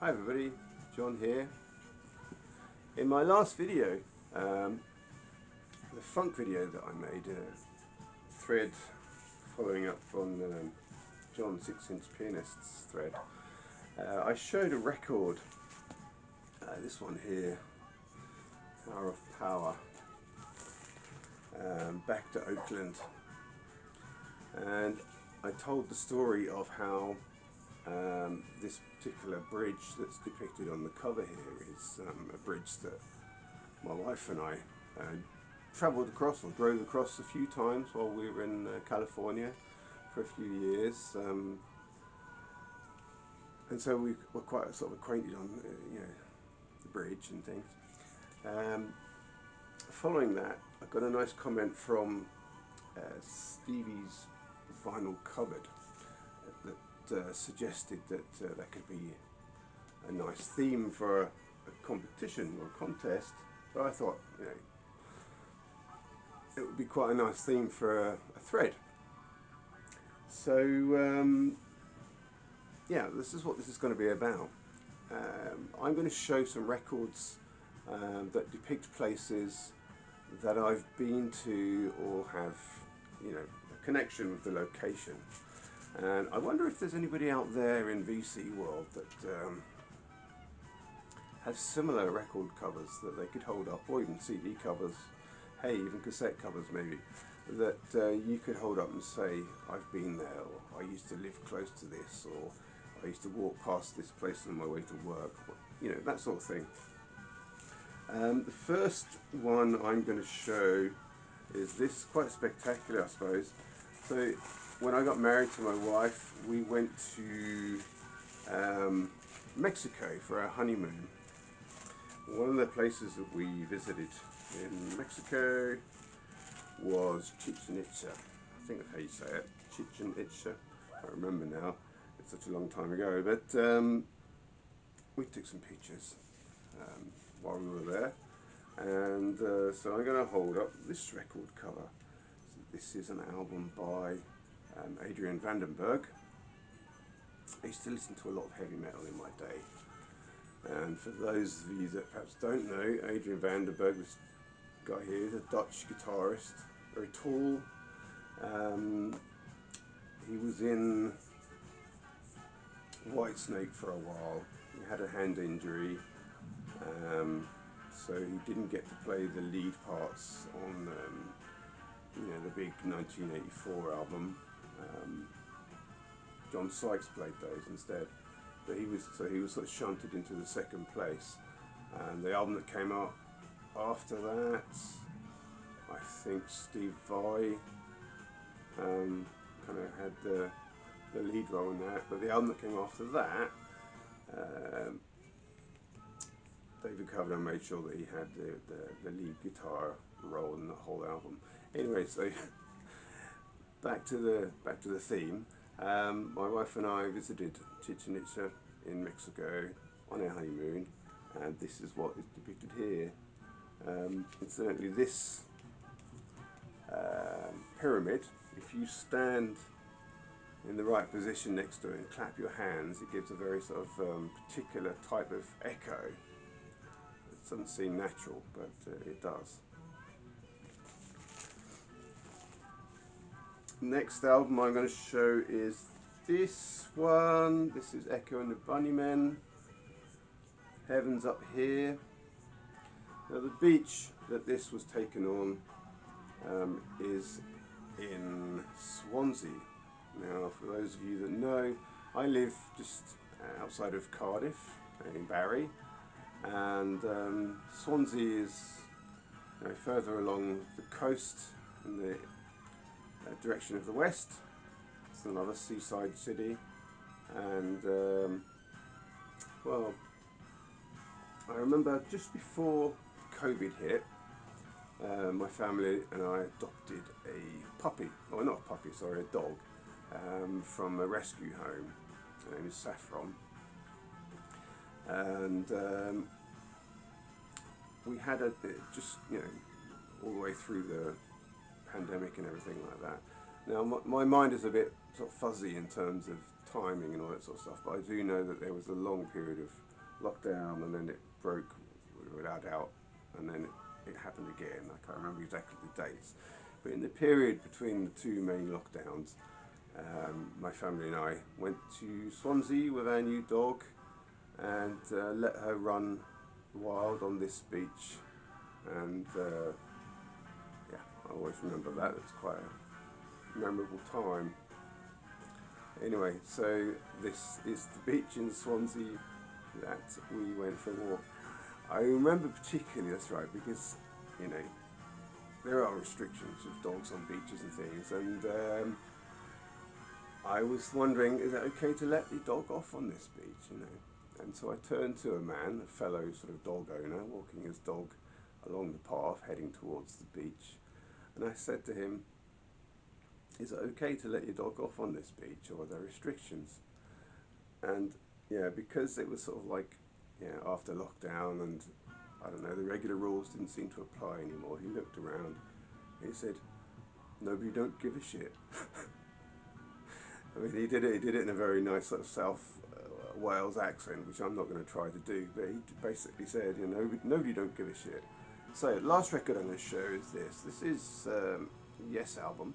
Hi everybody, John here. In my last video, the funk video that I made, thread following up on John 6-inch Pianist's thread, I showed a record, this one here, Power of Power, back to Oakland, and I told the story of how this particular bridge that's depicted on the cover here is a bridge that my wife and I travelled across or drove across a few times while we were in California for a few years, and so we were quite sort of acquainted on the bridge and things. Following that, I got a nice comment from Stevie's Vinyl Cupboard that suggested that that could be a nice theme for a competition or contest. So I thought, it would be quite a nice theme for a thread. So yeah, this is what this is going to be about. I'm going to show some records that depict places that I've been to or have, a connection with the location. And I wonder if there's anybody out there in VC world that has similar record covers that they could hold up, or even CD covers, hey, even cassette covers maybe, that you could hold up and say, I've been there, or I used to live close to this, or I used to walk past this place on my way to work, that sort of thing. The first one I'm going to show is this, quite spectacular I suppose. So when I got married to my wife, we went to Mexico for our honeymoon. One of the places that we visited in Mexico was Chichen Itza. I think that's how you say it, Chichen Itza. I don't remember now, it's such a long time ago, but we took some pictures while we were there. And so I'm going to hold up this record cover. So this is an album by Adrian Vandenberg. I used to listen to a lot of heavy metal in my day. And for those of you that perhaps don't know, Adrian Vandenberg, this guy here, is a Dutch guitarist, very tall. He was in Whitesnake for a while. He had a hand injury, so he didn't get to play the lead parts on the big 1984 album. John Sykes played those instead, but he was sort of shunted into the second place. And the album that came out after that, I think Stevie kind of had the lead role in that, but the album that came after that, David Coverdale made sure that he had the lead guitar role in the whole album. Anyway, so back to the theme. My wife and I visited Chichen Itza in Mexico on our honeymoon, and this is what is depicted here. Incidentally, this pyramid, if you stand in the right position next to it and clap your hands, it gives a very sort of particular type of echo. It doesn't seem natural, but it does. Next album I'm going to show is this one. This is Echo and the Bunnymen. Heaven's Up Here. Now the beach that this was taken on is in Swansea. Now for those of you that know, I live just outside of Cardiff in Barry, and Swansea is further along the coast in the direction of the west. It's another seaside city, and well, I remember just before COVID hit, my family and I adopted a puppy, or not a puppy, sorry, a dog, from a rescue home. Her name is Saffron, and we had just all the way through the pandemic and everything like that. Now my mind is a bit sort of fuzzy in terms of timing and all that sort of stuff, but I do know that there was a long period of lockdown, and then it broke, we were allowed out, and then it happened again. I can't remember exactly the dates, but in the period between the two main lockdowns, my family and I went to Swansea with our new dog and let her run wild on this beach, and yeah, I always remember that. It's quite a memorable time. Anyway, so this is the beach in Swansea that we went for a walk. I remember particularly, that's right, because you know there are restrictions with dogs on beaches and things, and I was wondering, is it okay to let the dog off on this beach, you know? And so I turned to a man, a fellow sort of dog owner, walking his dog along the path heading towards the beach, and I said to him, is it okay to let your dog off on this beach, or are there restrictions? And yeah, because it was sort of like, after lockdown, and I don't know, the regular rules didn't seem to apply anymore, he looked around and he said, nobody don't give a shit. I mean, he did it in a very nice sort of South Wales accent, which I'm not going to try to do, but he basically said, nobody don't give a shit. So, last record I'm going to show is this. This is Yes album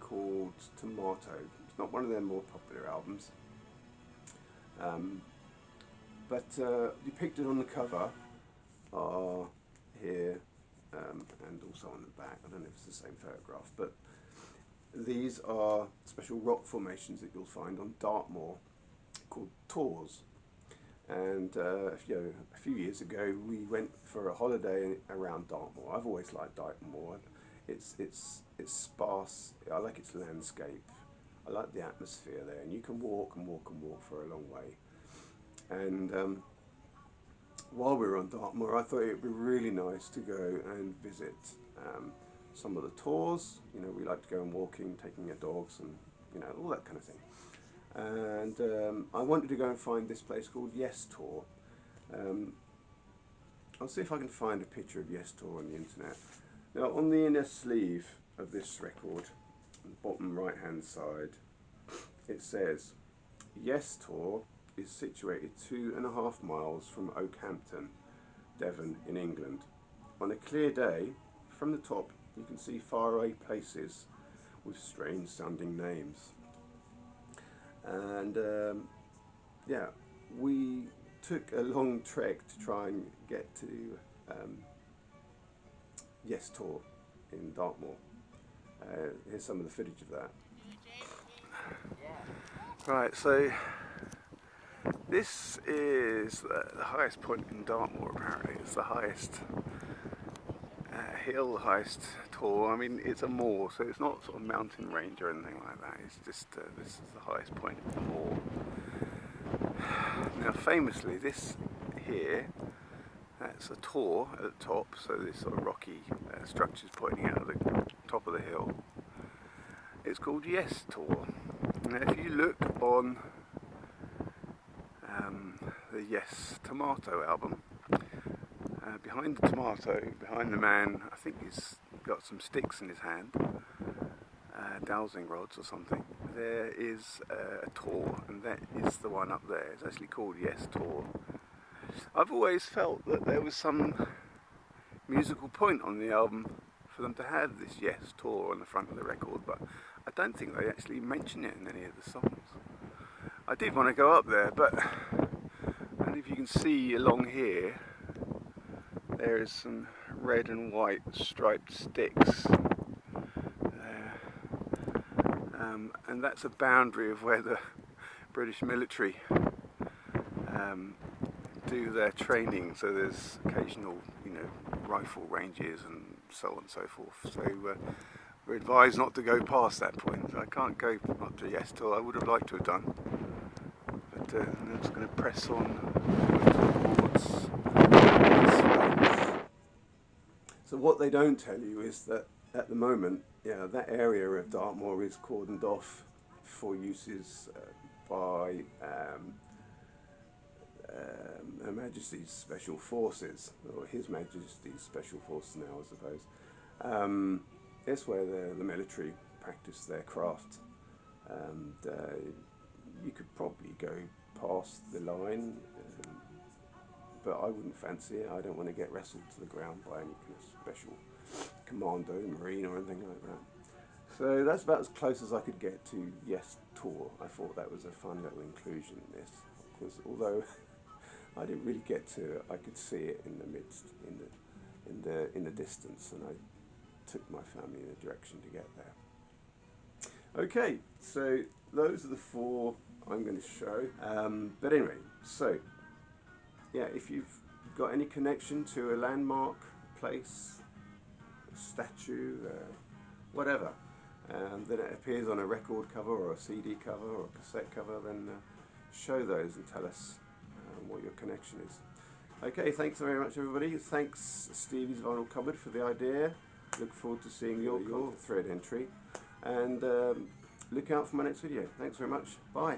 called Tomato. It's not one of their more popular albums, but depicted on the cover are here, and also on the back. I don't know if it's the same photograph, but these are special rock formations that you'll find on Dartmoor called tors. And a few years ago we went for a holiday around Dartmoor. I've always liked Dartmoor. It's sparse. I like its landscape. I like the atmosphere there, and you can walk and walk and walk for a long way. And while we were on Dartmoor, I thought it would be really nice to go and visit some of the tors. We like to go and walking, taking our dogs, and all that kind of thing. And I wanted to go and find this place called Yes Tor. I'll see if I can find a picture of Yes Tor on the internet. Now, on the inner sleeve of this record, on the bottom right hand side, it says, Yes Tor is situated 2.5 miles from Oakhampton, Devon in England. On a clear day, from the top you can see faraway places with strange sounding names. And yeah, we took a long trek to try and get to Yes Tor in Dartmoor. Here's some of the footage of that. Right, so this is the highest point in Dartmoor apparently. It's the highest hill, the highest tor. I mean, it's a moor, so it's not sort of mountain range or anything like that. It's just, this is the highest point of the moor. Now famously, this here, that's a tor at the top, so this sort of rocky structures pointing out of the top of the hill. It's called Yes Tor. Now if you look on the Yes Tomato album, behind the tomato, behind the man, I think he's got some sticks in his hand, dowsing rods or something, there is a tor, and that is the one up there. It's actually called Yes Tor. I've always felt that there was some musical point on the album for them to have this Yes Tor on the front of the record, but I don't think they actually mention it in any of the songs. I did want to go up there, but and if you can see along here, there is some red and white striped sticks there, and that's a boundary of where the British military do their training. So there's occasional, rifle ranges and so on and so forth. So we're advised not to go past that point. So I can't go up to Yes Tor. I would have liked to have done, but I'm just going to press on towards. So what they don't tell you is that at the moment, that area of Dartmoor is cordoned off for uses by Her Majesty's Special Forces, or His Majesty's Special Forces now, I suppose. It's where the military practice their craft, and you could probably go past the line but I wouldn't fancy it. I don't want to get wrestled to the ground by any kind of special commando, marine or anything like that. So that's about as close as I could get to Yes Tour. I thought that was a fun little inclusion in this, because although I didn't really get to it, I could see it in the midst, in the distance, and I took my family in a direction to get there. Okay, so those are the 4 I'm going to show. But anyway, so yeah, if you've got any connection to a landmark, place, a statue, whatever, then it appears on a record cover or a CD cover or a cassette cover, then show those and tell us what your connection is. Okay, thanks very much everybody. Thanks Stevie's Vinyl Cupboard for the idea. Look forward to seeing your thread entry, and look out for my next video. Thanks very much. Bye.